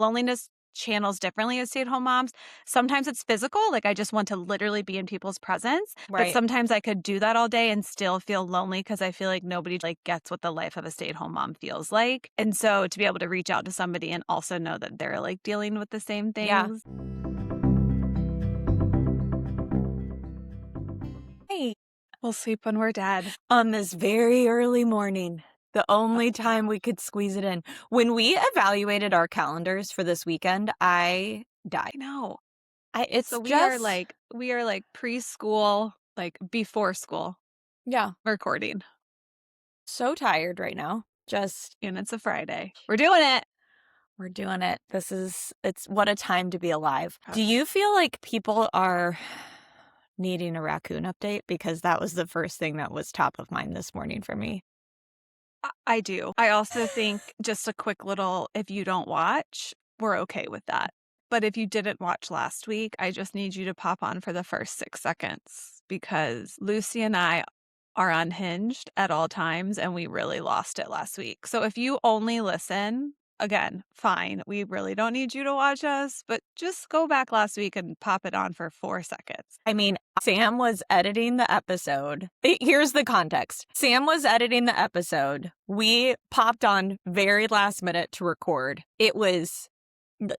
loneliness channels differently as stay-at-home moms. Sometimes it's physical, like I just want to literally be in people's presence, but Right. sometimes I could do that all day and still feel lonely because I feel like nobody like gets what the life of a stay-at-home mom feels like. And so to be able to reach out to somebody and also know that they're like dealing with the same Yeah. things. Hey, We'll sleep when we're dead. on this very early morning, the only time we could squeeze it in. When we evaluated our calendars for this weekend, I died. I know. It's So just, we are like preschool, like before school yeah, recording. so tired right now. Just, And it's a Friday. We're doing it. we're doing it. It's what a time to be alive. Do you feel like people are needing a raccoon update? Because that was the first thing that was top of mind this morning for me. I do. I also think just a quick little, if you don't watch, we're okay with that. But if you didn't watch last week, I just need you to pop on for the first 6 seconds because Lucy and I are unhinged at all times and we really lost it last week. So if you only listen, again, fine. We really don't need you to watch us, but just go back last week and pop it on for 4 seconds. I mean, Sam was editing the episode. Here's the context. Sam was editing the episode. We popped on very last minute to record. It was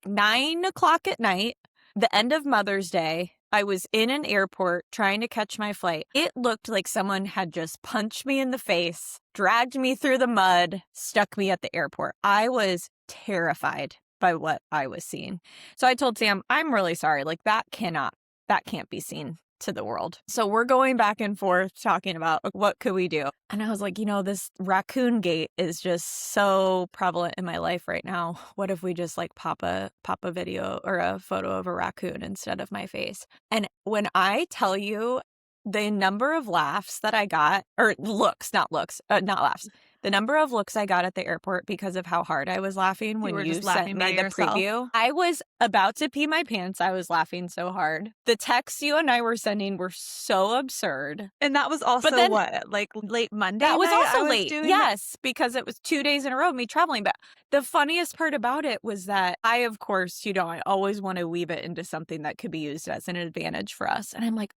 9 o'clock at night, the end of Mother's Day. I was in an airport trying to catch my flight. It looked like someone had just punched me in the face, dragged me through the mud, stuck me at the airport. I was terrified by what I was seeing. So I told Sam, I'm really sorry. Like that can't be seen to the world. So we're going back and forth talking about what could we do. And I was like, this raccoon gate is just so prevalent in my life right now. What if we just like pop a video or a photo of a raccoon instead of my face? And when I tell you the number of laughs that I got, or not laughs, the number of looks I got at the airport because of how hard I was laughing when were you just sent laughing by me the yourself. preview. I was about to pee my pants. I was laughing so hard. The texts you and I were sending were so absurd. And that was also then- what, like late Monday That was night I also was late. doing that? Yes, because it was 2 days in a row of me traveling. But the funniest part about it was that I, of course, I always want to weave it into something that could be used as an advantage for us. And I'm like,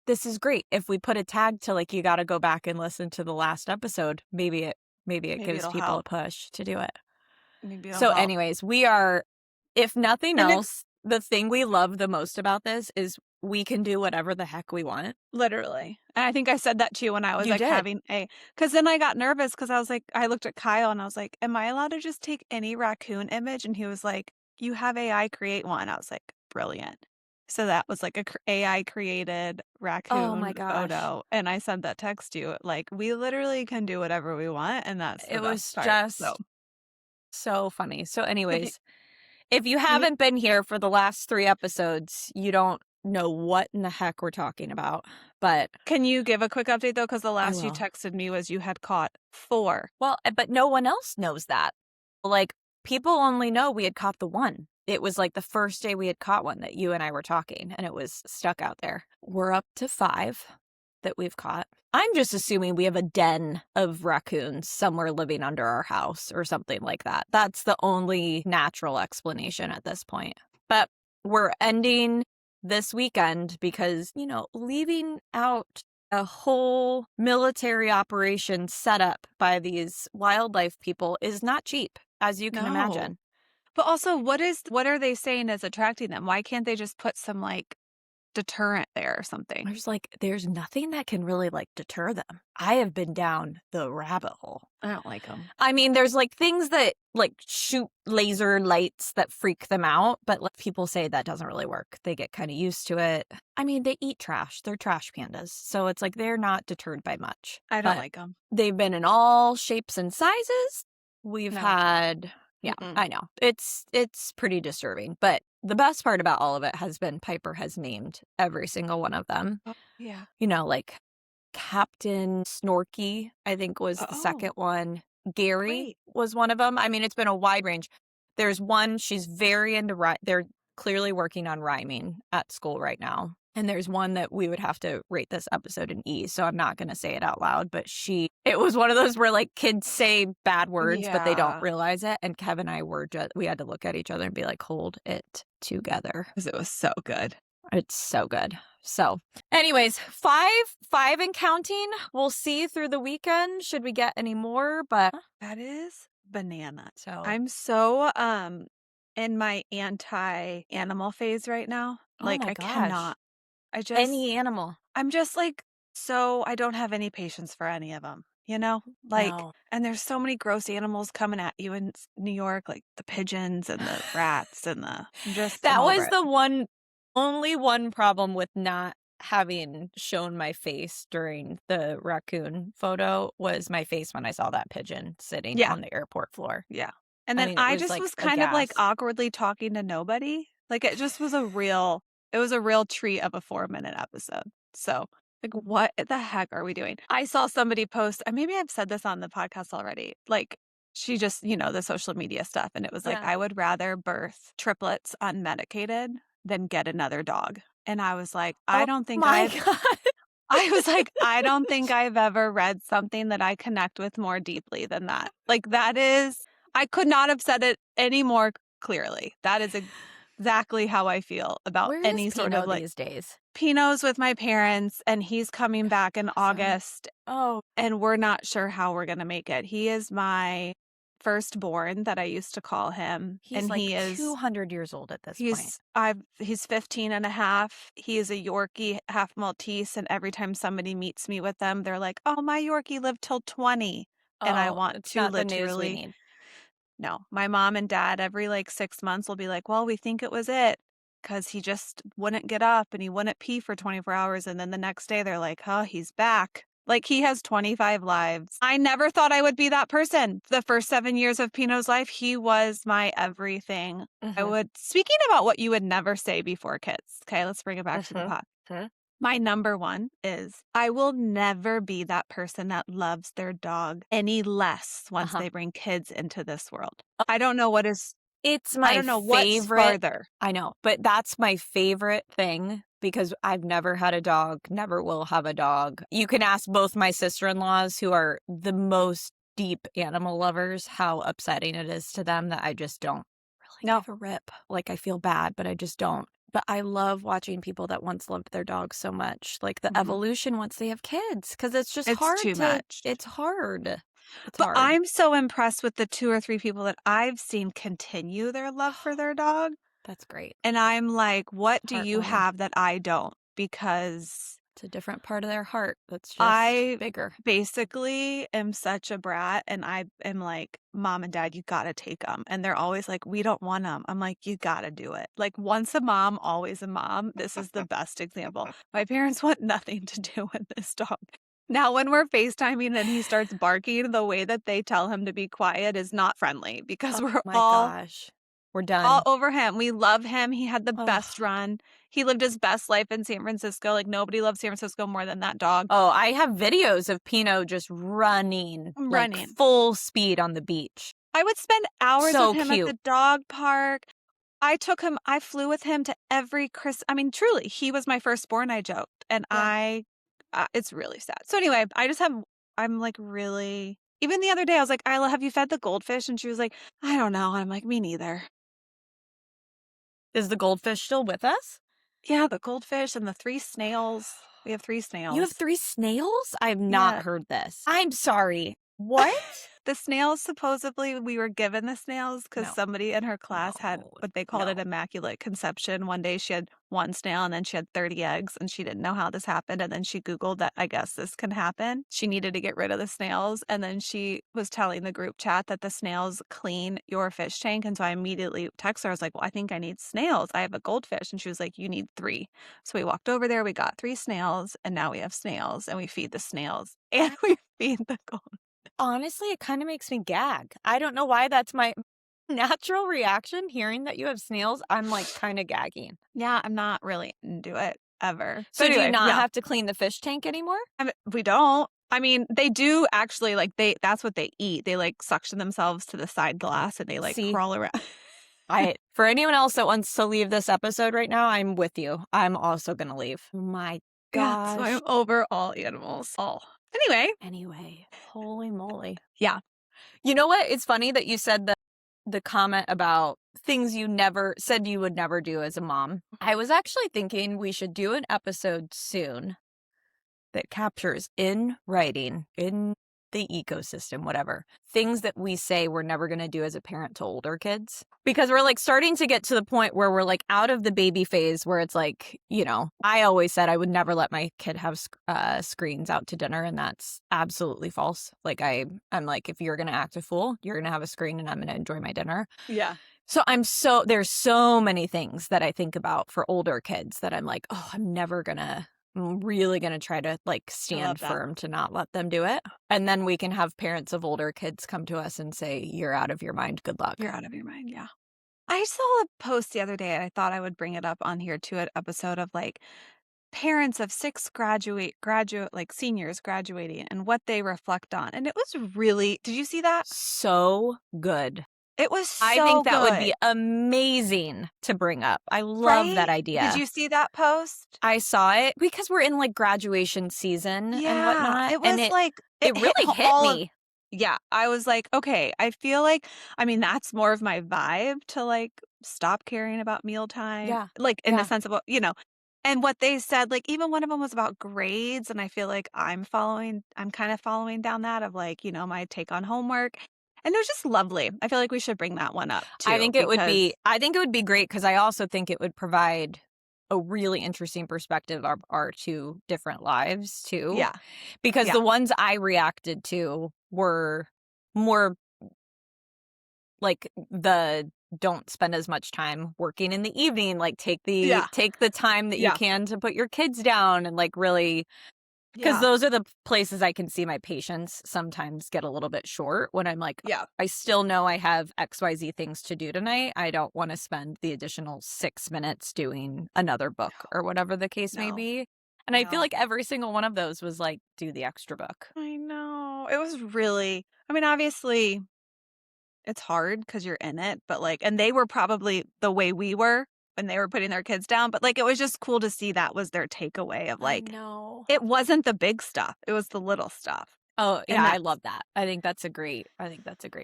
this is great. If we put a tag to like, you got to go back and listen to the last episode, maybe it gives it'll people help. a push to do it. Maybe it'll So help. anyways, we are, if nothing And else, the thing we love the most about this is we can do whatever the heck we want. Literally. And I think I said that to you when I was You like did. because then I got nervous because I was like, I looked at Kyle and I was like, am I allowed to just take any raccoon image? And he was like, you have AI create one. I was like, brilliant. So that was like a AI created Oh my raccoon gosh. photo. And I sent that text to you. Like, we literally can do whatever we want. And that's the It was best part. just so funny. So If you- anyways, if you haven't been here for the last 3 episodes, you don't know what in the heck we're talking about. But Can you give a quick update though? Because the last you will. texted me was you had caught 4. Well, but no one else knows that. Like, people only know we had caught the one. It was like the first day we had caught one that you and I were talking, and it was stuck out there. We're up to 5 that we've caught. I'm just assuming we have a den of raccoons somewhere living under our house or something like that. That's the only natural explanation at this point. But we're ending this weekend because, leaving out a whole military operation set up by these wildlife people is not cheap, as you can imagine. But also, what are they saying is attracting them? Why can't they just put some like deterrent there or something? There's nothing that can really like deter them. I have been down the rabbit hole. I don't like them. I mean, there's like things that like shoot laser lights that freak them out, but like, people say that doesn't really work. They get kind of used to it. I mean, they eat trash. They're trash pandas. So it's like they're not deterred by much. I don't like them. They've been in all shapes and sizes. We've No. had, yeah, I know. It's pretty disturbing. But the best part about all of it has been Piper has named every single one of them. Oh, yeah. Like Captain Snorky, I think was the second one. Gary was one of them. I mean, it's been a wide range. There's one, she's very into they're clearly working on rhyming at school right now. And there's one that we would have to rate this episode an E, so I'm not going to say it out loud, but It was one of those where, like, kids say bad words, but they don't Yeah. realize it, and Kev and I we had to look at each other and be like, "Hold it together." 'Cause it was so good. It's so good. So, anyways, 5 and counting. We'll see through the weekend should we get any more, but That is banana. so I'm so, in my anti-animal phase right now. oh Like, my I gosh. cannot. Any animal. I'm just, like, so I don't have any patience for any of them. You know? Like, No. and there's so many gross animals coming at you in New York, like the pigeons and the rats and I'm That over was it. the only one problem with not having shown my face during the raccoon photo was my face when I saw that pigeon sitting Yeah. on the airport floor. Yeah. And I then mean, it I was just like was a kind of like gasp. awkwardly talking to nobody. Like it just was it was a real treat of a 4-minute episode. So, like, what the heck are we doing? I saw somebody post, and maybe I've said this on the podcast already. Like, she just, the social media stuff. And it was like, Yeah. I would rather birth triplets unmedicated than get another dog. And I was like, Oh my God. I was like, I don't think I've ever read something that I connect with more deeply than that. Like, I could not have said it any more clearly. That is exactly how I feel about Where is any sort of Pinot like these days? Pinot's with my parents, and he's coming back in Awesome. August, Oh, and we're not sure how we're going to make it. He is my firstborn that I used to call him, he's and like 200 years old at this point. he's 15 and a half. He is a Yorkie, half Maltese, and every time somebody meets me with them, they're like, "Oh, my Yorkie lived till 20." And I Oh, want it's to not the news we literally need. no. My mom and dad every like 6 months will be like, "Well, we think it was it." Because he just wouldn't get up and he wouldn't pee for 24 hours. And then the next day they're like, "Oh, he's back." Like he has 25 lives. I never thought I would be that person. The first 7 years of Pinot's life, he was my everything. Speaking about what you would never say before kids. Okay, let's bring it back to the pot. My number one is I will never be that person that loves their dog any less once they bring kids into this world. I don't know what is, It's I my don't know what's favorite. farther. I know, but that's my favorite thing because I've never had a dog, never will have a dog. You can ask both my sister-in-laws, who are the most deep animal lovers, how upsetting it is to them that I just don't really No. give a rip. Like, I feel bad, but I just don't. But I love watching people that once loved their dogs so much, like the evolution once they have kids, because it's just It's hard too much. it's hard. It's But hard. I'm so impressed with the 2 or 3 people that I've seen continue their love for their dog. That's great. And I'm like, what do you Heartwarming. have that I don't? Because It's a different part of their heart that's just I bigger. basically am such a brat, and I am like, "Mom and Dad, you gotta take them." And they're always like, "We don't want them." I'm like, "You gotta do it." Like, once a mom, always a mom. This is the best example. My parents want nothing to do with this dog. Now, when we're FaceTiming and he starts barking, the way that they tell him to be quiet is not friendly because Oh we're my gosh. We're all done. over him. We love him. He had the best Ugh. run. He lived his best life in San Francisco. Like, nobody loves San Francisco more than that dog. Oh, I have videos of Pinot just running, like Running. full speed on the beach. I would spend hours So with him at cute. the dog park. I flew with him to every I mean, truly, he was my firstborn, I joked. And it's really sad. So anyway, I'm like really, even the other day, I was like, Isla, have you fed the goldfish? And she was like, I don't know. And I'm like, me neither. Is the goldfish still with us? Yeah, the goldfish and the 3 snails. We have 3 snails. You have 3 snails? I have Yeah. not heard this. I'm sorry. What? The snails, supposedly, we were given the snails because No. somebody in her class had what they called it immaculate conception. One day she had 1 snail and then she had 30 eggs and she didn't know how this happened. And then she Googled that I guess this can happen. She needed to get rid of the snails. And then she was telling the group chat that the snails clean your fish tank. And so I immediately texted her. I was like, well, I think I need snails. I have a goldfish. And she was like, you need 3. So we walked over there. We got 3 snails and now we have snails and we feed the snails and we feed the goldfish. Honestly, it kind of makes me gag. I don't know why that's my natural reaction. Hearing that you have snails, I'm like kind of gagging. Yeah, I'm not really into it ever. So But do you anyway, not yeah. have to clean the fish tank anymore? We don't. I mean, they do actually, like, that's what they eat. They, like, suction themselves to the side glass and they, like, See? crawl around. For anyone else that wants to leave this episode right now, I'm with you. I'm also going to leave. Oh my Yeah, gosh. so I'm over all animals. All. Anyway, holy moly. yeah. You know what? It's funny that you said the comment about things you never said you would never do as a mom. I was actually thinking we should do an episode soon that captures in writing, in the ecosystem, whatever, things that we say we're never going to do as a parent to older kids. Because we're like starting to get to the point where we're like out of the baby phase where it's like, you know, I always said I would never let my kid have screens out to dinner. And that's absolutely false. Like I'm like, if you're going to act a fool, you're going to have a screen and I'm going to enjoy my dinner. Yeah. So there's so many things that I think about for older kids that I'm like, oh, I'm really going to try to like stand firm to not let them do it. And then we can have parents of older kids come to us and say, you're out of your mind. Good luck. You're out of your mind. Yeah. I saw a post the other day and I thought I would bring it up on here too, an episode of like parents of 6 like seniors graduating and what they reflect on. And it was really, did you see that? So good. It was so I think that good. would be amazing to bring up. I love that idea. Did you see that post? I saw it because we're in like graduation season and whatnot. It was it really hit me. Yeah, I was like, okay, I feel like, I mean, that's more of my vibe to like stop caring about mealtime. Yeah. Like in the sense of, you know, and what they said, like even one of them was about grades. And I feel like I'm kind of following down that of like, you know, my take on homework. And it was just lovely. I feel like we should bring that one up too. I think it would be great because I also think it would provide a really interesting perspective of our two different lives too. Yeah. Because the ones I reacted to were more like the don't spend as much time working in the evening, like take the time that you can to put your kids down and like really, because those are the places I can see my patience sometimes get a little bit short when I'm like, I still know I have XYZ things to do tonight. I don't want to spend the additional 6 minutes doing another book or whatever the case may be. And I feel like every single one of those was like, do the extra book. I know. It was really, I mean, obviously it's hard because you're in it, but like, and they were probably the way we were when they were putting their kids down, but like, it was just cool to see that was their takeaway of like, it wasn't the big stuff. It was the little stuff. Oh, yeah, I love that. I think that's a great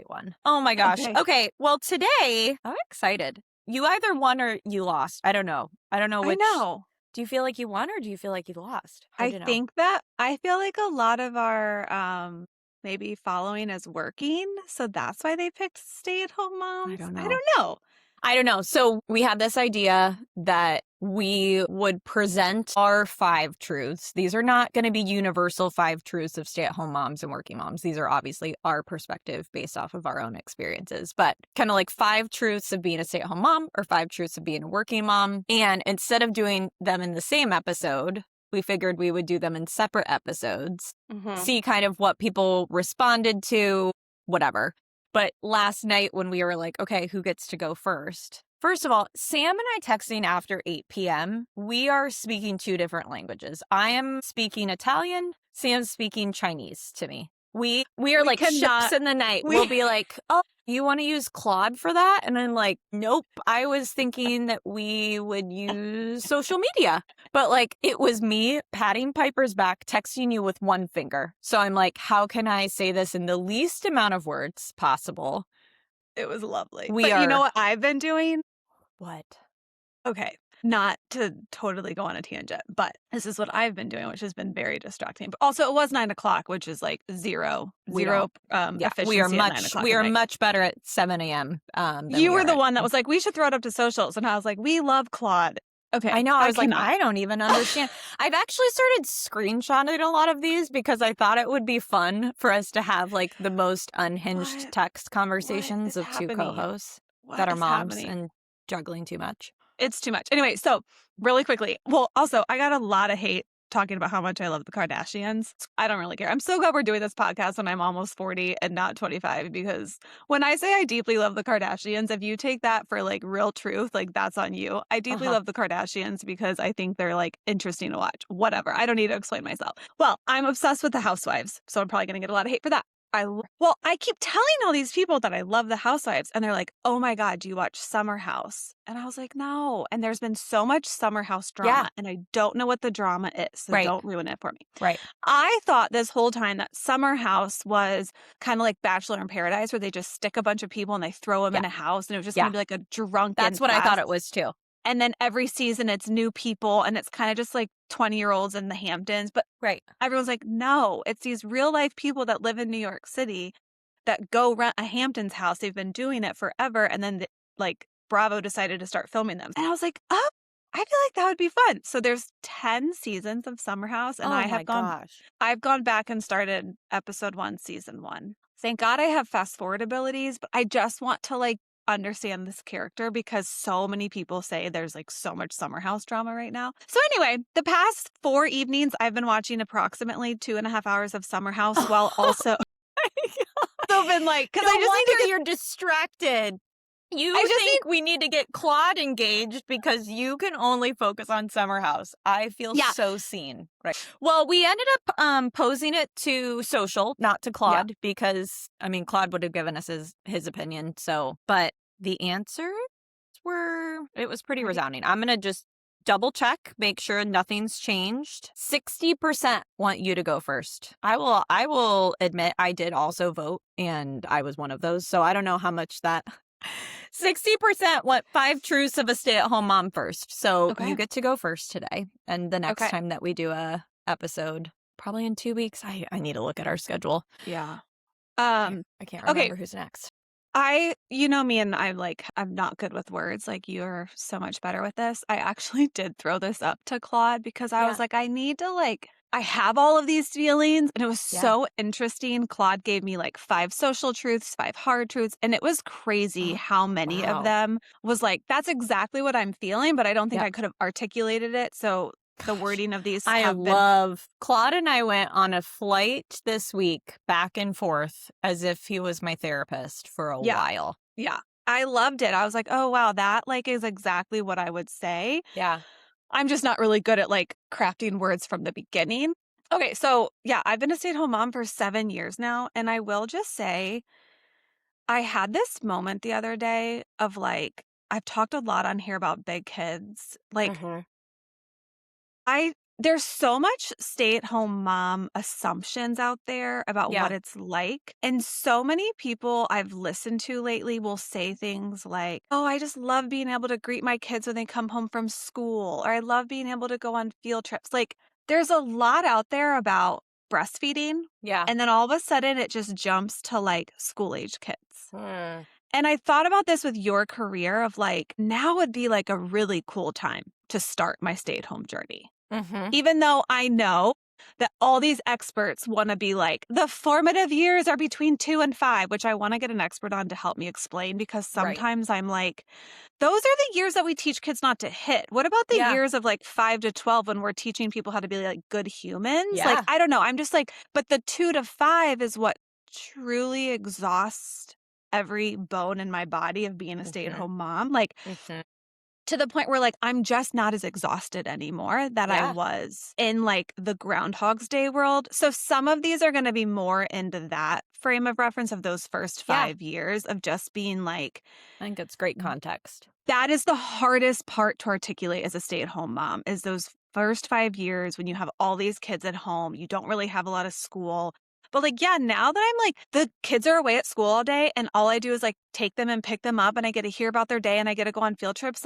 one. Oh my gosh. Okay. Well, today I'm excited. You either won or you lost. I don't know which. I know. Do you feel like you won or do you feel like you lost? I feel like a lot of our maybe following is working, so that's why they picked stay-at-home moms. I don't know. So we had this idea that we would present our 5 truths. These are not going to be universal 5 truths of stay-at-home moms and working moms. These are obviously our perspective based off of our own experiences, but kind of like 5 truths of being a stay-at-home mom or 5 truths of being a working mom. And instead of doing them in the same episode, we figured we would do them in separate episodes, see kind of what people responded to, whatever. But last night when we were like, okay, who gets to go first? First of all, Sam and I texting after 8 p.m., we are speaking 2 different languages. I am speaking Italian. Sam's speaking Chinese to me. We are like ships in the night. We'll be like, oh, you want to use Claude for that? And I'm like, nope. I was thinking that we would use social media. But like, it was me patting Piper's back, texting you with one finger. So I'm like, how can I say this in the least amount of words possible? It was lovely. You know what I've been doing? What? Okay. Not to totally go on a tangent, but this is what I've been doing, which has been very distracting. But also, it was 9 o'clock, which is like zero efficiency. We are much better at 7 a.m. You were the one that was like, we should throw it up to socials, and I was like, we love Claude. Okay, I know. I was like, I don't even understand. I've actually started screenshotting a lot of these because I thought it would be fun for us to have like the most unhinged text conversations of 2 co-hosts that are moms and juggling too much. It's too much. Anyway, so really quickly. Well, also, I got a lot of hate talking about how much I love the Kardashians. I don't really care. I'm so glad we're doing this podcast when I'm almost 40 and not 25, because when I say I deeply love the Kardashians, if you take that for like real truth, like that's on you. I deeply love the Kardashians because I think they're like interesting to watch. Whatever. I don't need to explain myself. Well, I'm obsessed with the Housewives, so I'm probably going to get a lot of hate for that. Well, I keep telling all these people that I love The Housewives, and they're like, "Oh my God, do you watch Summer House?" And I was like, "No." And there's been so much Summer House drama, and I don't know what the drama is, so Right. don't ruin it for me. Right. I thought this whole time that Summer House was kind of like Bachelor in Paradise, where they just stick a bunch of people and they throw them in a house, and it was just going to be like a drunken That's what I fest. thought it was too. And then every season it's new people, and it's kind of just like 20-year-olds in the Hamptons. But Right. everyone's like, no, it's these real life people that live in New York City that go rent a Hamptons house. They've been doing it forever. And then like Bravo decided to start filming them. And I was like, oh, I feel like that would be fun. So there's 10 seasons of Summer House, and I've gone back and started episode 1, season 1. Thank God I have fast forward abilities, but I just want to like understand this character because so many people say there's like so much Summer House drama right now. So anyway, the past 4 evenings I've been watching approximately 2.5 hours of Summer House while also been like, because No I just wonder need to you're distracted. You I just think we need to get Claude engaged because you can only focus on Summer House. I feel so seen. Right. Well, we ended up posing it to social, not to Claude, because I mean Claude would have given us his opinion. So, but the answers it was pretty resounding. I'm gonna just double check, make sure nothing's changed. 60% want you to go first. I will admit I did also vote, and I was one of those. So I don't know how much that 60% want 5 truths of a stay-at-home mom first. So you get to go first today. And the next time that we do a episode, probably in 2 weeks, I need to look at our schedule. Yeah. I can't remember who's next. You know me, and I'm not good with words. Like, you're so much better with this. I actually did throw this up to Claude because I was like, I need to I have all of these feelings, and it was so interesting. Claude gave me 5 social truths, 5 hard truths, and it was crazy how many of them was like, that's exactly what I'm feeling, but I don't think I could have articulated it. So the wording of these Claude and I went on a flight this week back and forth as if he was my therapist for a while. Yeah. I loved it. I was like, oh, wow, that is exactly what I would say. Yeah. I'm just not really good at crafting words from the beginning. Okay. So I've been a stay-at-home mom for 7 years now. And I will just say I had this moment the other day of I've talked a lot on here about big kids. There's so much stay-at-home mom assumptions out there about what it's like. And so many people I've listened to lately will say things like, oh, I just love being able to greet my kids when they come home from school, or I love being able to go on field trips. There's a lot out there about breastfeeding. Yeah. And then all of a sudden it just jumps to school-age kids. And I thought about this with your career of now would be a really cool time to start my stay-at-home journey. Even though I know that all these experts want to be the formative years are between 2 and 5, which I want to get an expert on to help me explain, because sometimes I'm those are the years that we teach kids not to hit. What about the years of 5 to 12 when we're teaching people how to be good humans? I don't know. I'm just but the 2 to 5 is what truly exhausts every bone in my body of being a stay-at-home mom. To the point where I'm just not as exhausted anymore that I was in the Groundhog's Day world. So some of these are going to be more into that frame of reference of those first 5 years of just being I think it's great context. That is the hardest part to articulate as a stay-at-home mom, is those first 5 years when you have all these kids at home. You don't really have a lot of school. But now that I'm the kids are away at school all day and all I do is take them and pick them up, and I get to hear about their day and I get to go on field trips,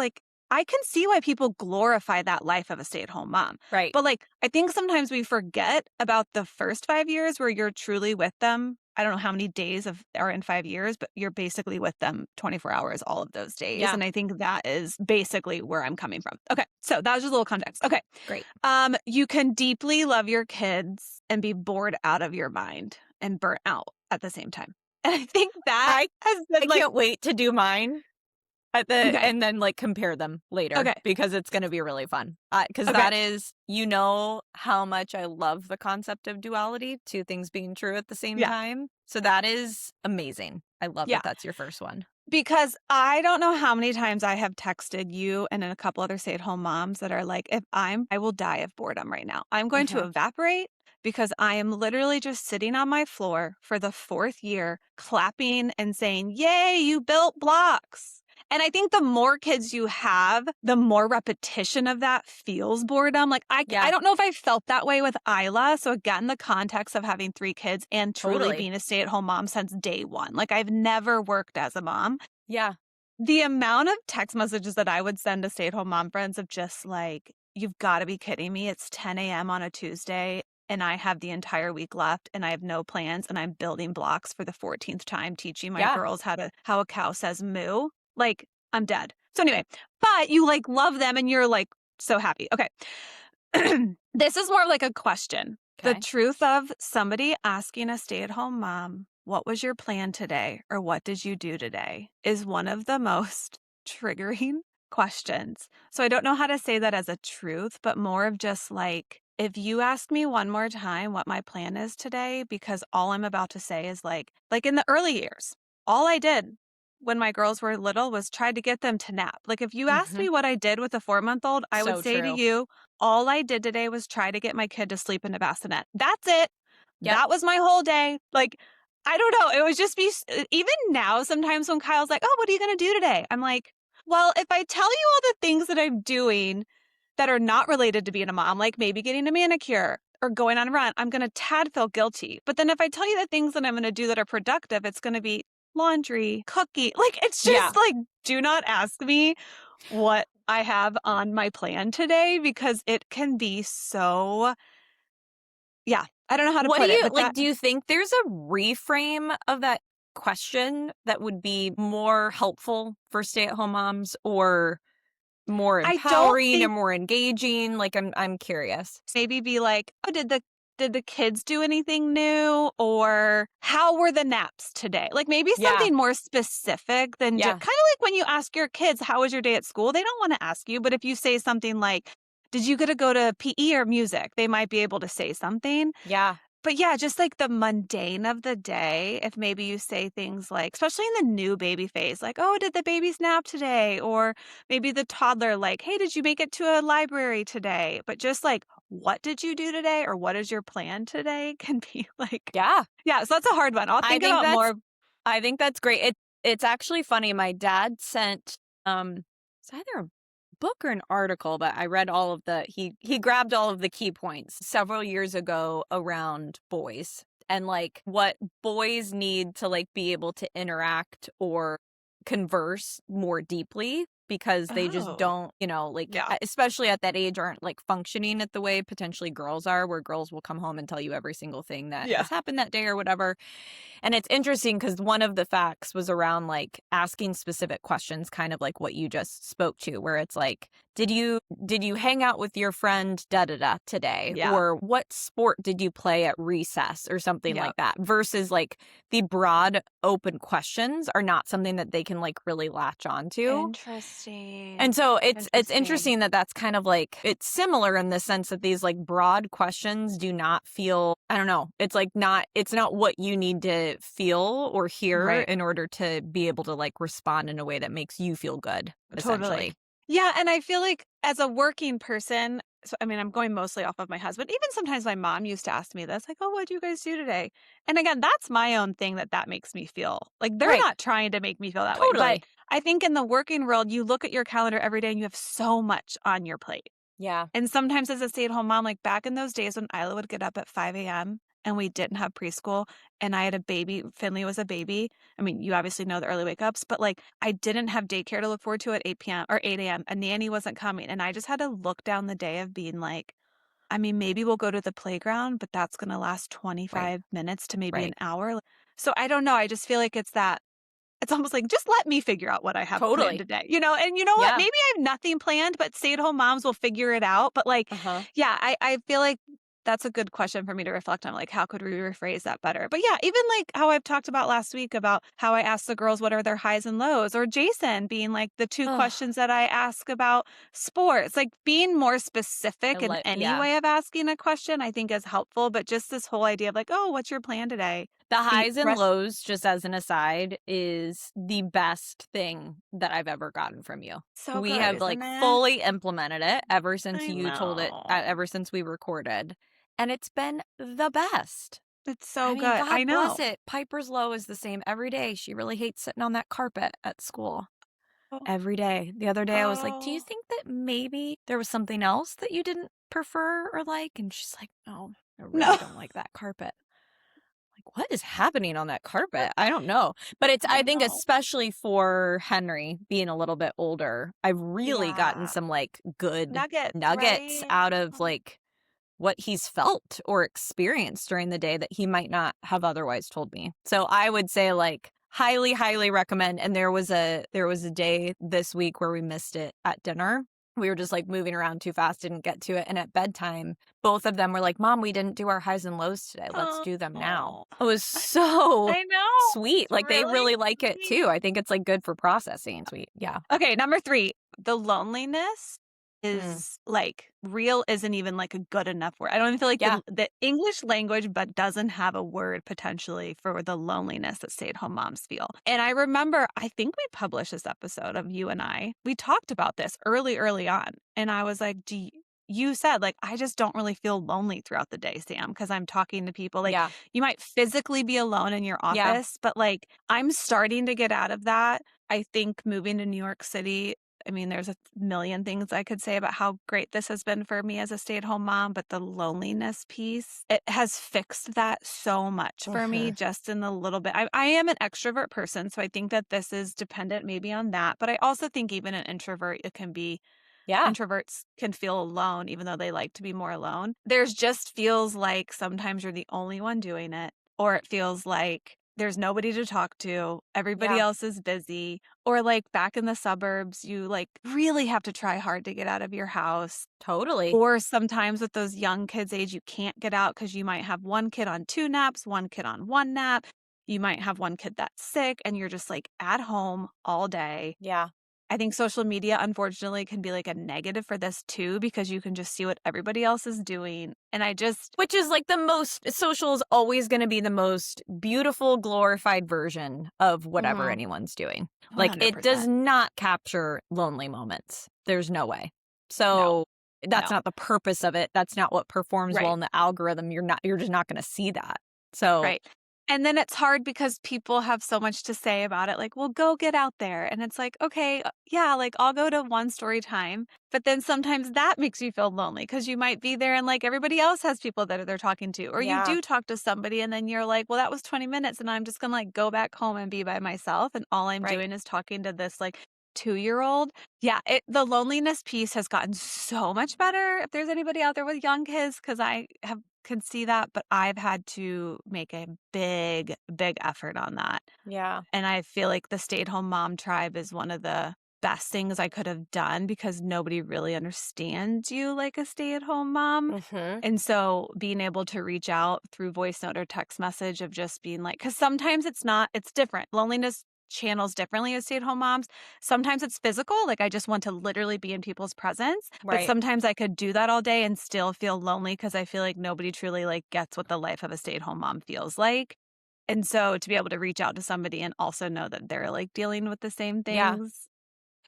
I can see why people glorify that life of a stay-at-home mom. Right. But I think sometimes we forget about the first 5 years where you're truly with them. I don't know how many days are in 5 years, but you're basically with them 24 hours all of those days. Yeah. And I think that is basically where I'm coming from. Okay. So that was just a little context. Okay. Great. You can deeply love your kids and be bored out of your mind and burnt out at the same time. And I think that has been I can't wait to do mine. And then compare them later, because it's going to be really fun. Because that is, how much I love the concept of duality, 2 things being true at the same time. So that is amazing. I love that that's your first one. Because I don't know how many times I have texted you and then a couple other stay-at-home moms that are I will die of boredom right now. I'm going to evaporate. because I am literally just sitting on my floor for the 4th year, clapping and saying, "Yay, you built blocks." And I think the more kids you have, the more repetition of that feels boredom. Like I Yeah, don't know if I felt that way with Isla. So again, the context of having 3 kids and truly totally. being a stay-at-home mom since day 1. Like I've never worked as a mom. Yeah. The amount of text messages that I would send to stay-at-home mom friends of just like, "You've gotta be kidding me. It's 10 AM on a Tuesday, and I have the entire week left, and I have no plans, and I'm building blocks for the 14th time, teaching my Yeah. girls how a cow says moo." Like, I'm dead. So anyway, but you, like, love them, and you're, like, so happy. Okay. This is more like a question. The Okay. truth of somebody asking a stay-at-home mom, "What was your plan today?" or "What did you do today?" is one of the most triggering questions. So I don't know how to say that as a truth, but more of just like, if you ask me one more time what my plan is today, because all I'm about to say is like in the early years, all I did when my girls were little was try to get them to nap. Like if you asked Mhm. me what I did with a 4-month-old, I would So say to true. you, all I did today was try to get my kid to sleep in a bassinet. That's it. Yep. That was my whole day. Like, I don't know. It would just be, even now, sometimes when Kyle's like, "Oh, what are you going to do today?" I'm like, well, if I tell you all the things that I'm doing that are not related to being a mom, like maybe getting a manicure or going on a run, I'm going to tad feel guilty. But then if I tell you the things that I'm going to do that are productive, it's going to be laundry, cookie. Like, it's Yeah. just like, do not ask me what I have on my plan today because it can be so, yeah, I don't know how to What do put it, you but like, that do you think there's a reframe of that question that would be more helpful for stay-at-home moms or more I don't empowering or think more engaging? Like, I'm curious. maybe be like, "Oh, did the kids do anything new?" or "How were the naps today?" Like maybe Yeah. something more specific than just Yeah. kind of like when you ask your kids, "How was your day at school?" They don't want to ask you, but if you say something like, "Did you get to go to PE or music?" they might be able to say something. Yeah. But yeah, just like the mundane of the day, if maybe you say things like, especially in the new baby phase, like, "Oh, did the baby nap today?" Or maybe the toddler, like, "Hey, did you make it to a library today?" But just like, "What did you do today?" or "What is your plan today?" can be like, Yeah. yeah, so that's a hard one. I'll I think think about that's more. I think that's great. It's actually funny. My dad sent it's either a book or an article, but I read all of he grabbed all of the key points several years ago around boys and like what boys need to like be able to interact or converse more deeply because they just Oh, don't, like yeah. especially at that age aren't like functioning at the way potentially girls are, where girls will come home and tell you every single thing that Yeah. has happened that day or whatever. And it's interesting because one of the facts was around like asking specific questions, kind of like what you just spoke to, where it's like, did you hang out with your friend da da da today? Yeah. Or what sport did you play at recess or something Yeah. like that? Versus like the broad open questions are not something that they can like really latch onto. And Interesting. so it's Interesting. interesting that that's kind of like it's similar in the sense that these like broad questions do not feel, I don't know, it's not what you need to feel or hear Right. in order to be able to like respond in a way that makes you feel good, Totally. essentially. Yeah, and I feel like as a working person, so I mean, I'm going mostly off of my husband. Even sometimes my mom used to ask me this, like, "Oh, what do you guys do today?" And again, that's my own thing that makes me feel like they're Right. not trying to make me feel that way. But Totally. I think in the working world, you look at your calendar every day and you have so much on your plate. Yeah. And sometimes as a stay-at-home mom, like back in those days when Isla would get up at 5 AM and we didn't have preschool and I had a baby, Finley was a baby. I mean, you obviously know the early wake ups, but like I didn't have daycare to look forward to at 8 PM or 8 AM. A nanny wasn't coming. And I just had to look down the day of being like, I mean, maybe we'll go to the playground, but that's going to last Right. 25 minutes to maybe an Right. hour. So I don't know. I just feel like it's almost like, just let me figure out what I have planned Totally. today, and you know what? Yeah. Maybe I have nothing planned, but stay-at-home moms will figure it out. But like, Uh-huh. yeah, I feel like that's a good question for me to reflect on. Like, how could we rephrase that better? But yeah, even like how I've talked about last week about how I asked the girls what are their highs and lows, or Jason being like the 2 Oh, questions that I ask about sports. Like being more I specific in like any yeah. way of asking a question, I think is helpful. But just this whole idea of like, oh, what's your plan today? The The highs and rest, lows, just as an aside, is the best thing that I've ever gotten from you. so We good, have like isn't it? fully implemented it ever since I you told it, know. ever since we recorded. and it's been the best. It's I so mean, good. I God bless know. it. Piper's Low is the same every day. She really hates sitting on that carpet at school Oh, every day. The other day I was like, "Do you oh, think that maybe there was something else that you didn't prefer or like?" And she's like, "No, I no. really don't like that carpet." Like, what is happening on that carpet? I don't know. But it's, I I think, know. especially for Henry being a little bit older, I've really gotten Yeah. some like good Nuggets, nuggets right? out of Oh, like what he's felt or experienced during the day that he might not have otherwise told me. So I would say like highly, highly recommend. And there was a day this week where we missed it at dinner. We were just like moving around too fast, didn't get to it. And at bedtime, both of them were like, "Mom, we didn't do our highs and lows today. Let's do them now." oh. It was so I know. sweet. It's Like they really really like it too. sweet. I think it's like good for processing. Sweet. Yeah. Okay, number 3, the loneliness Mm. is, like, real isn't even, like, a good enough word. I don't even feel like Yeah. the English language but doesn't have a word potentially for the loneliness that stay-at-home moms feel. And I remember, I think we published this episode of you and I. We talked about this early, early on, and I was like, you said, like, "I just don't really feel lonely throughout the day, Sam, because 'cause I'm talking to people." Like, Yeah. you might physically be alone in your Yeah. office, but, like, I'm starting to get out of that. I think moving to New York City, I mean, there's a million things I could say about how great this has been for me as a stay-at-home mom, but the loneliness piece, it has fixed that so much for me Hmm. just in the little bit. I am an extrovert person, so I think that this is dependent maybe on that, but I also think even an introvert, it can be Yeah. introverts can feel alone even though they like to be more alone. There's just feels like sometimes you're the only one doing it, or it feels like there's nobody to talk to, everybody Yeah. else is busy, or like back in the suburbs, you like really have to try hard to get out of your house. Totally. Or sometimes with those young kids age, you can't get out because you might have one kid on 2 naps, one kid on 1 nap. You might have one kid that's sick and you're just like at home all day. Yeah. I think social media, unfortunately, can be like a negative for this too, because you can just see what everybody else is doing. And I just, Which is like the most, social is always going to be the most beautiful, glorified version of whatever mhm, anyone's doing. Like it does 100%. not capture lonely moments. There's no way. No, So that's no. not the purpose of it. That's not what performs well Right. in the algorithm. You're just not going to see that. So Right. And then it's hard because people have so much to say about it, like, "Well, go get out there." And it's like, "Okay, yeah, like, I'll go to one story time." But then sometimes that makes you feel lonely because you might be there and, like, everybody else has people that they're talking to. Or you yeah, do talk to somebody and then you're like, "Well, that was 20 minutes and I'm just gonna, like, go back home and be by myself, and all I'm right. doing is talking to this, like, two-year-old." Yeah, the loneliness piece has gotten so much better if there's anybody out there with young kids, because I have can see that, but I've had to make a big, big effort on that. Yeah. And I feel like the stay-at-home mom tribe is one of the best things I could have done because nobody really understands you like a stay-at-home mom. Mhm. And so being able to reach out through voice note or text message of just being like, because sometimes it's different. Loneliness channels differently as stay-at-home moms. Sometimes it's physical, like I just want to literally be in people's presence, but Right. sometimes I could do that all day and still feel lonely because I feel like nobody truly like gets what the life of a stay-at-home mom feels like. And so to be able to reach out to somebody and also know that they're like dealing with the same Yeah. things.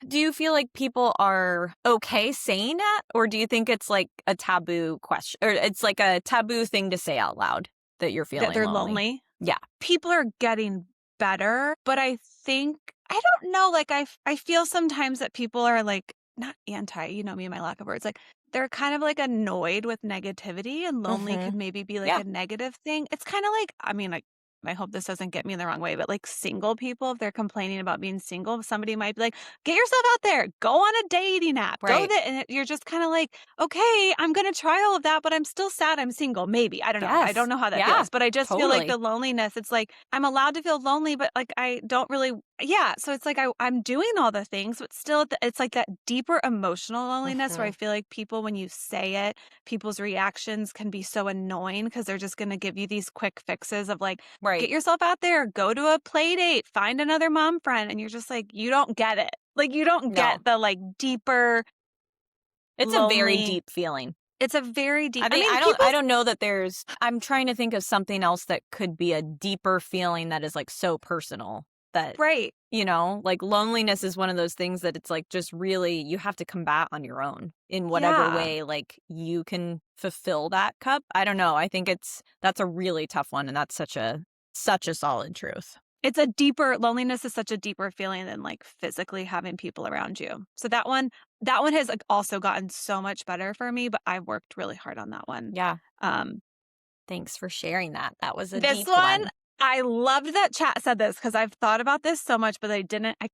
Do you feel like people are okay saying that, or do you think it's like a taboo question, or it's like a taboo thing to say out loud that you're That feeling they're lonely? lonely. Yeah. People are getting better, but I think I don't know, like, I feel sometimes that people are, like, not anti, you know me and my lack of words, like, they're kind of, like, annoyed with negativity, and lonely Mhm. could maybe be, like, Yeah. a negative thing. It's kinda like I mean, like, I hope this doesn't get me in the wrong way, but, like, single people, if they're complaining about being single, somebody might be like, "Get yourself out there. Go on a dating app. Go Right. there," and you're just kinda like, "Okay, I'm gonna try all of that, but I'm still sad I'm single." Maybe. I don't know. I don't Yes. know how that Yeah. feels, but I just feel like Totally. the loneliness, it's like, I'm allowed to feel lonely, but, like, I don't really yeah, so it's like I'm doing all the things, but still it's like that deeper emotional loneliness where I Mhm. feel like people, when you say it, people's reactions can be so annoying because 'cause they're just gonna give you these quick fixes of, like, "Get Right. yourself out there, go to a play date, find another mom friend," and you're just like, "You don't get it." Like, you don't No. get the, like, deeper, It's a very lonely deep feeling. it's a very deep I I think mean, I don't people I don't know that I'm trying to think of something else that could be a deeper feeling that is like so personal. that, Right. you know, like loneliness is one of those things that it's like just really you have to combat on your own in whatever Yeah. way like you can fulfill that cup. I don't know. I think that's a really tough one, and that's such a solid truth. It's loneliness is such a deeper feeling than, like, physically having people around you. So that one has, like, also gotten so much better for me, but I've worked really hard on that one. Yeah. Um, Thanks for sharing that. That was a this deep one, one. I loved that chat said this because I've thought about this so much, but I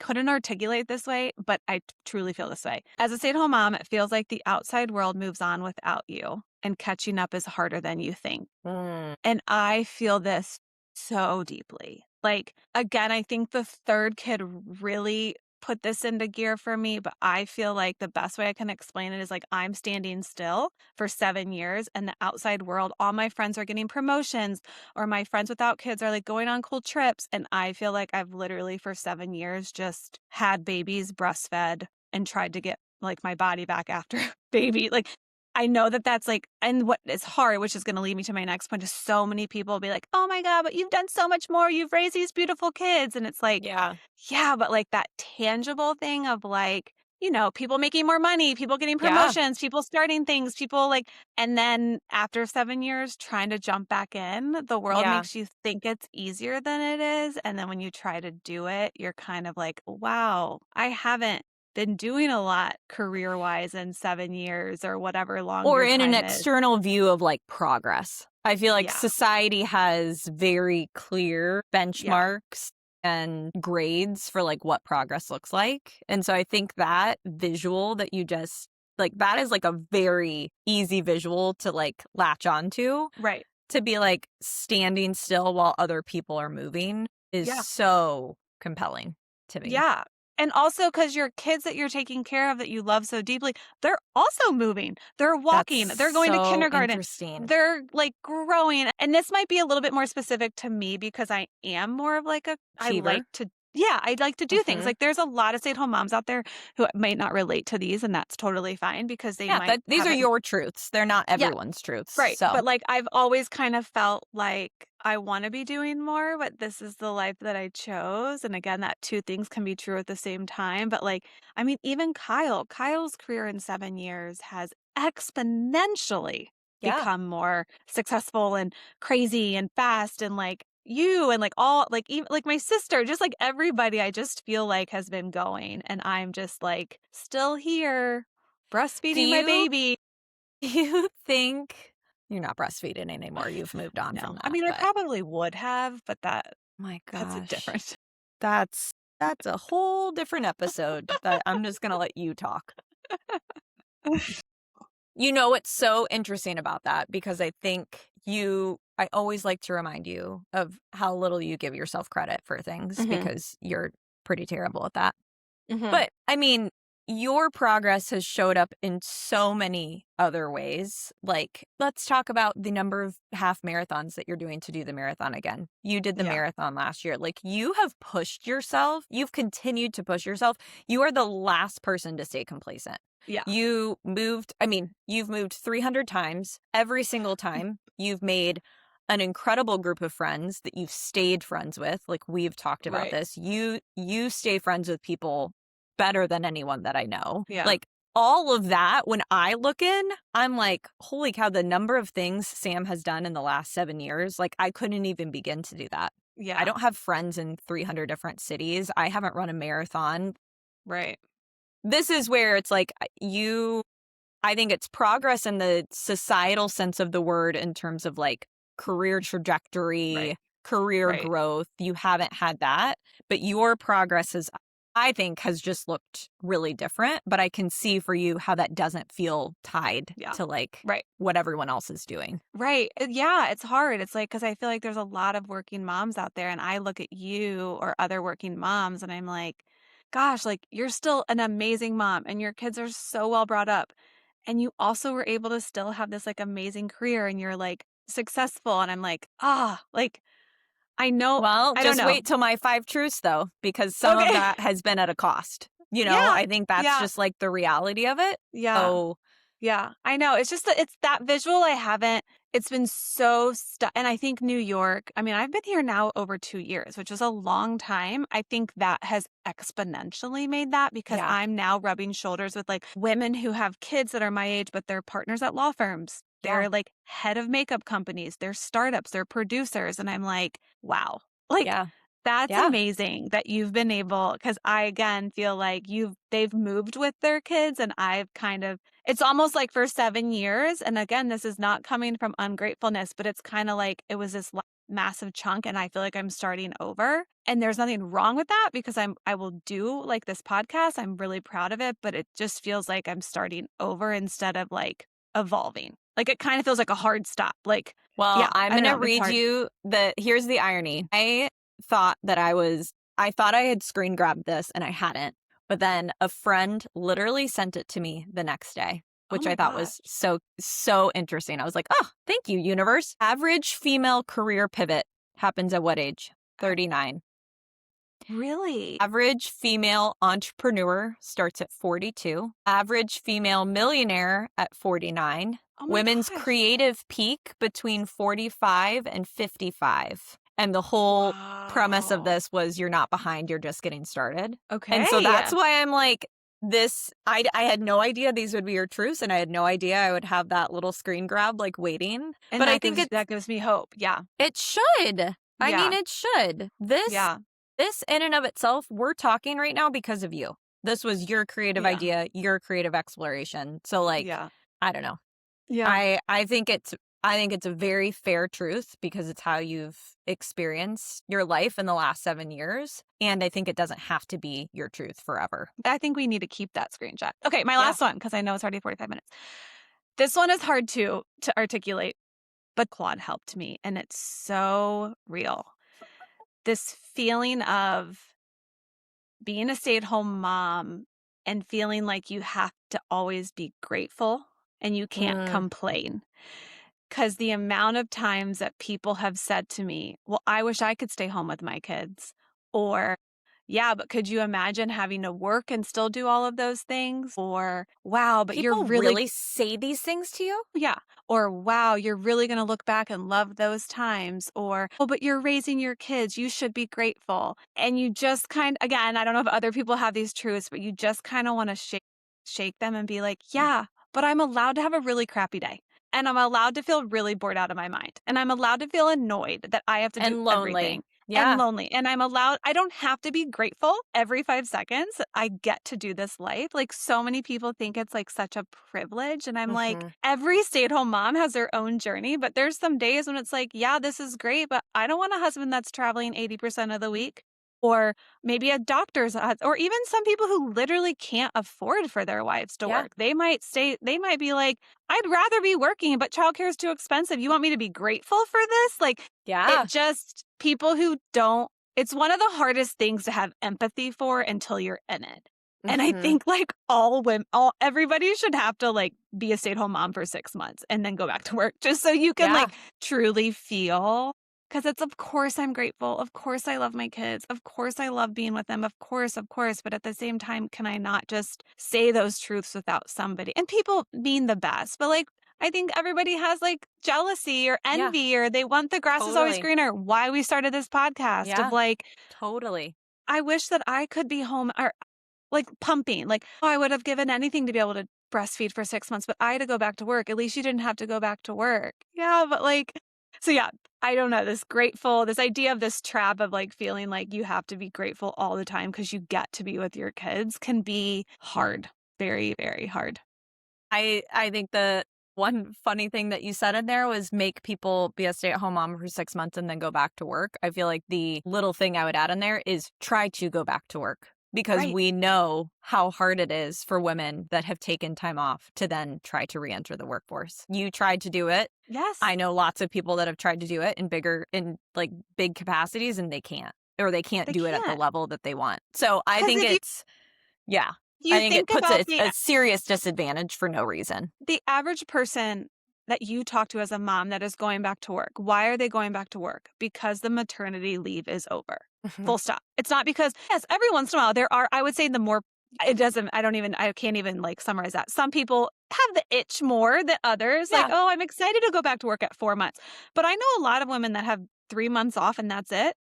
couldn't articulate this way, but I truly feel this way. As a stay-at-home mom, it feels like the outside world moves on without you, and catching up is harder than you think. Mm, And I feel this so deeply. Like, again, I think the third kid really put this into gear for me, but I feel like the best way I can explain it is like I'm standing still for 7 years, and the outside world, all my friends are getting promotions, or my friends without kids are like going on cool trips. And I feel like I've literally for 7 years just had babies, breastfed, and tried to get like my body back after baby. Like, I know that that's like, and what is hard, which is going to lead me to my next point, is so many people will be like, oh my God, but you've done so much more. You've raised these beautiful kids. And it's like, yeah. yeah, but like that tangible thing of like, people making more money, people getting Yeah. promotions, people starting things, people like, and then after 7 years trying to jump back in, the world Yeah. makes you think it's easier than it is. And then when you try to do it, you're kind of like, wow, I haven't been doing a lot career-wise in 7 years or whatever long Or your in an time is. external view of like progress. I feel like Yeah. society has very clear Yeah. benchmarks and grades for like what progress looks like. And so I think that visual that you just like that is like a very easy visual to like latch onto, Right. to be like standing still while other people are moving is Yeah. so compelling to me. Yeah. And also because your kids that you're taking care of that you love so deeply, they're also moving. They're That's walking. They're going to so kindergarten. interesting. They're like growing. And this might be a little bit more specific to me because I am more of like Achiever. I like to do things. Mhm. Like there's a lot of stay-at-home moms out there who might not relate to these, and that's totally fine because they Yeah, might that these are haven't. your truths. They're not Yeah. everyone's truths. Right, So, but, like, I've always kind of felt like I wanna be doing more, but this is the life that I chose, and again, that 2 things can be true at the same time, but, like, I mean, even Kyle's career in 7 years has exponentially yeah. become more successful and crazy and fast, and, like, you and, like, all like, even like, my sister, just, like, everybody I just feel like has been going, and I'm just, like, still here Do breastfeeding my you baby. you think you're not breastfeeding anymore? You've moved on from No. I that, mean, I but probably would have, but my that's a gosh. different. That's a whole different episode that I'm just going to let you talk. You know what's so interesting about that, because I think I always like to remind you of how little you give yourself credit for things Mhm. because you're pretty terrible at that. Mhm. But, I mean, your progress has showed up in so many other ways. Like, let's talk about the number of half marathons that you're doing to do the marathon again. You did the Yeah. marathon last year. Like, you have pushed yourself. You've continued to push yourself. You are the last person to stay complacent. Yeah. You've moved 300 times. Every single time, you've made an incredible group of friends that you've stayed friends with. Like, we've talked about Right. this. You stay friends with people better than anyone that I know. Yeah. Like, all of that, when I look in, I'm like, holy cow, the number of things Sam has done in the last 7 years, like, I couldn't even begin to do that. I Yeah. don't have friends in 300 different cities. I haven't run a marathon. Right. This is where it's like, I think it's progress in the societal sense of the word in terms of like career trajectory, Right. career Right. growth. You haven't had that, but your progress I think, has just looked really different. But I can see for you how that doesn't feel tied Yeah. to like Right. what everyone else is doing. Right. Yeah, it's hard. It's like, because I feel like there's a lot of working moms out there, and I look at you or other working moms, and I'm like, gosh, like, you're still an amazing mom, and your kids are so well brought up. And you also were able to still have this, like, amazing career, and you're, like, successful, and I'm like, like, Well, I don't just know. wait till my 5 truths, though, because some of Okay. that has been at a cost. Yeah. I think that's Yeah. just like the reality of it. Yeah. So Yeah, I know. It's just that it's that visual I haven't. It's been so stuck. And I think New York, I mean, I've been here now over 2 years, which is a long time. I think that has exponentially made that because Yeah. I'm now rubbing shoulders with like women who have kids that are my age, but they're partners at law firms. Yeah. They're like head of makeup companies, they're startups, they're producers. And I'm like, wow, like Yeah. that's Yeah. amazing that you've been able, because I again feel like they've moved with their kids and I've kind of, it's almost like for 7 years. And again, this is not coming from ungratefulness, but it's kind of like it was this massive chunk and I feel like I'm starting over. And there's nothing wrong with that because I will do like this podcast. I'm really proud of it, but it just feels like I'm starting over instead of like evolving. Like it kind of feels like a hard stop. Like, Well, yeah, I'm I going don't to know. It's read hard. you here's the irony. I thought I had screen grabbed this and I hadn't. But then a friend literally sent it to me the next day, Oh which my I thought gosh. was so interesting. I was like, oh, thank you, universe. Average female career pivot happens at what age? 39. Really? Average female entrepreneur starts at 42. Average female millionaire at 49. Oh my Women's gosh. creative peak between 45 and 55. And the whole premise of Wow. this was you're not behind, you're just getting started. And so Okay. that's why I'm like, I had no idea these would be your truths, and I had no idea I would have that little screen grab like waiting. And But I think that gives me hope. Yeah. it should. I mean, Yeah. it should. This Yeah. this in and of itself, we're talking right now because of you. This was your creative Yeah. idea, your creative exploration. So like, Yeah. I don't know. Yeah. I think it's a very fair truth because it's how you've experienced your life in the last 7 years. And I think it doesn't have to be your truth forever. I think we need to keep that screenshot. Okay, my Yeah. last one, because I know it's already 45 minutes. This one is hard to articulate, but Claude helped me, and it's so real. This feeling of being a stay-at-home mom and feeling like you have to always be grateful and you can't Mm. complain. Because the amount of times that people have said to me, well, I wish I could stay home with my kids. Or, yeah, but could you imagine having to work and still do all of those things? Or, wow, but you're People really, really say these things to you? yeah. Or, wow, you're really going to look back and love those times. Or, oh, but you're raising your kids. You should be grateful. And you just again, I don't know if other people have these truths, but you just kind of want to shake them and be like, yeah, but I'm allowed to have a really crappy day. And I'm allowed to feel really bored out of my mind. And I'm allowed to feel annoyed that I have to do And lonely. everything and Yeah. lonely. And I don't have to be grateful every 5 seconds that I get to do this life. Like so many people think it's like such a privilege. And I'm like, Hmm. every stay-at-home mom has their own journey, but there's some days when it's like, yeah, this is great, but I don't want a husband that's traveling 80% of the week. Or maybe a doctor's, or even some people who literally can't afford for their wives to Yeah. work. They might be like, I'd rather be working, but childcare is too expensive. You want me to be grateful for this? Like, it Yeah. just, people who don't, it's one of the hardest things to have empathy for until you're in it. And I Hmm. think like everybody should have to like be a stay-at-home mom for 6 months and then go back to work just so you can Yeah. like truly feel. Because it's, of course, I'm grateful. Of course, I love my kids. Of course, I love being with them. Of course, of course. But at the same time, can I not just say those truths without somebody? And people mean the best. But like, I think everybody has like jealousy or Yeah. envy or they want the grass is always Totally. greener. Why we started this podcast of Yeah. like, Totally. I wish that I could be home or like pumping. Like, oh, I would have given anything to be able to breastfeed for 6 months, but I had to go back to work. At least you didn't have to go back to work. Yeah, but like, so yeah, I don't know. This idea of this trap of like feeling like you have to be grateful all the time because you get to be with your kids can be hard. Very, very hard. I think the one funny thing that you said in there was make people be a stay-at-home mom for 6 months and then go back to work. I feel like the little thing I would add in there is try to go back to work because Right. we know how hard it is for women that have taken time off to then try to re-enter the workforce. You tried to do it. Yes. I know lots of people that have tried to do it in like big capacities and they can't, or they can't They do it at the can't. level that they want. So I Because think if yeah, I you think it think puts about a serious disadvantage for no reason. the average person that you talk to as a mom that is going back to work, why are they going back to work? Because the maternity leave is over. Mhm. Full stop. It's not because, yes, every once in a while there are, I would say It doesn't, I can't even like summarize that. Some people have the itch more than others. Like, Yeah. oh, I'm excited to go back to work at 4 months. But I know a lot of women that have 3 months off and that's it.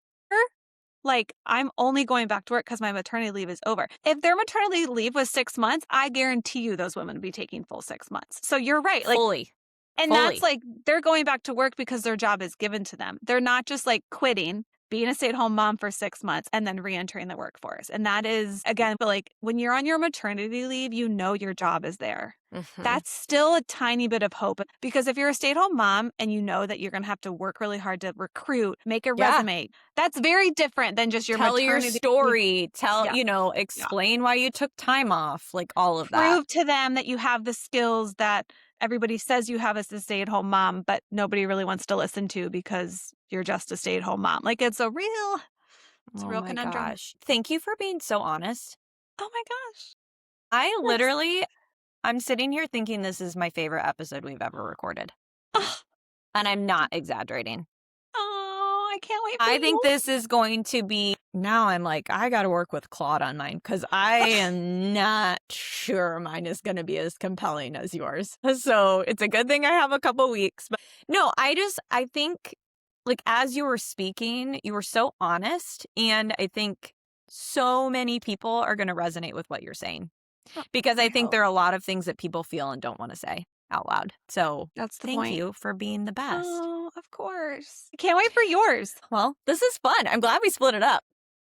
Like, I'm only going back to work because my maternity leave is over. If their maternity leave was 6 months, I guarantee you those women would be taking full 6 months. So you're right. Like, Fully. and that's like, they're going back to work because their job is given to them. They're not just like quitting, being a stay-at-home mom for 6 months and then re-entering the workforce. And that is, again, but like when you're on your maternity leave, you know your job is there. That's still a tiny bit of hope, because if you're a stay-at-home mom and you know that you're going to have to work really hard to recruit, make a resume, that's very different than just your Tell maternity your story. Tell, Yeah. explain why you took time off, like all of that. Prove to them that you have the skills that everybody says you have as a stay-at-home mom, but nobody really wants to listen to because you're just a stay-at-home mom. Like, it's a real Oh my conundrum. gosh. Thank you for being so honest. Oh my gosh. I literally, I'm sitting here thinking this is my favorite episode we've ever recorded. Oh, And I'm not exaggerating. I can't wait for I think you. this is going to be, now I'm like, I got to work with Claude on mine because I am not sure mine is going to be as compelling as yours. So it's a good thing I have a couple weeks. But no, I think like as you were speaking, you were so honest. And I think so many people are going to resonate with what you're saying, because I think there are a lot of things that people feel and don't want to say out loud. So That's the thank point. you for being the best. Oh, of course. I can't wait for yours. Well, this is fun. I'm glad we split it up.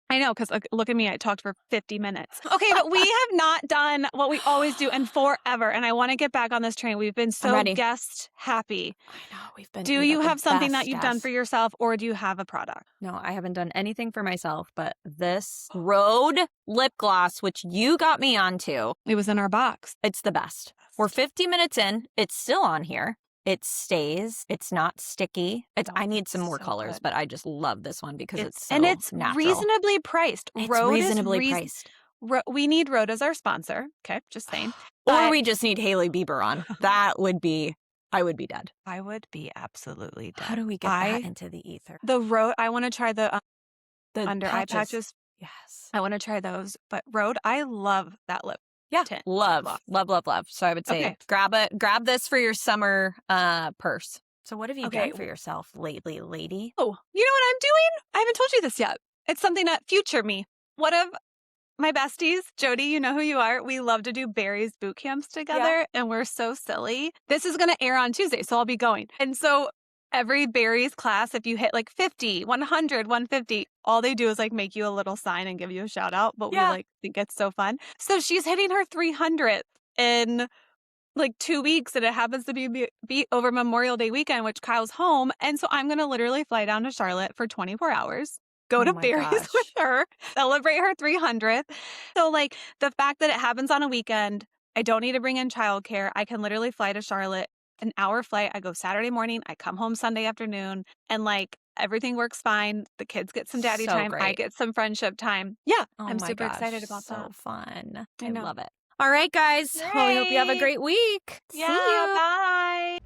I know, because look at me. I talked for 50 minutes. Okay, but we have not done what we always do in forever, and I want to get back on this train. We've been so guest happy. I know, we've been. Do you have something that you've done for yourself, or do you have a product? No, I haven't done anything for myself, but this Rhode lip gloss, which you got me onto. It was in our box. It's the best. We're 50 minutes in. It's still on here. It stays. It's not sticky. I need some more colors, but I just love this one because it's so natural. Reasonably priced. It's Rhode reasonably priced. We need Rhode as our sponsor. Okay, just saying. Or we just need Hailey Bieber on. That would be, I would be dead. I would be absolutely dead. How do we get that into the ether? The Rhode, I want to try the under eye patches. Yes. I want to try those. But Rhode, I love that lip. Yeah, tint. love. So I would say grab this for your summer purse. So what have you done for yourself lately, lady? Oh, you know what I'm doing? I haven't told you this yet. It's something that future me. One of my besties, Jody, you know who you are. We love to do berries boot camps together, and we're so silly. This is going to air on Tuesday, so I'll be going. And so every berries class, if you hit like 50, 100, 150, all they do is like make you a little sign and give you a shout out. But we like think it's so fun. So she's hitting her 300th in like 2 weeks, and it happens to be over Memorial Day weekend, which Kyle's home. And so I'm going to literally fly down to Charlotte for 24 hours. Go to berries with her, celebrate her 300th. So like the fact that it happens on a weekend, I don't need to bring in childcare. I can literally fly to Charlotte, an hour flight. I go Saturday morning. I come home Sunday afternoon, and like everything works fine. The kids get some daddy time. Great. I get some friendship time. Yeah, I'm super excited about that. So fun. I know. love it. All right, guys. Well, we hope you have a great week. See you. Bye.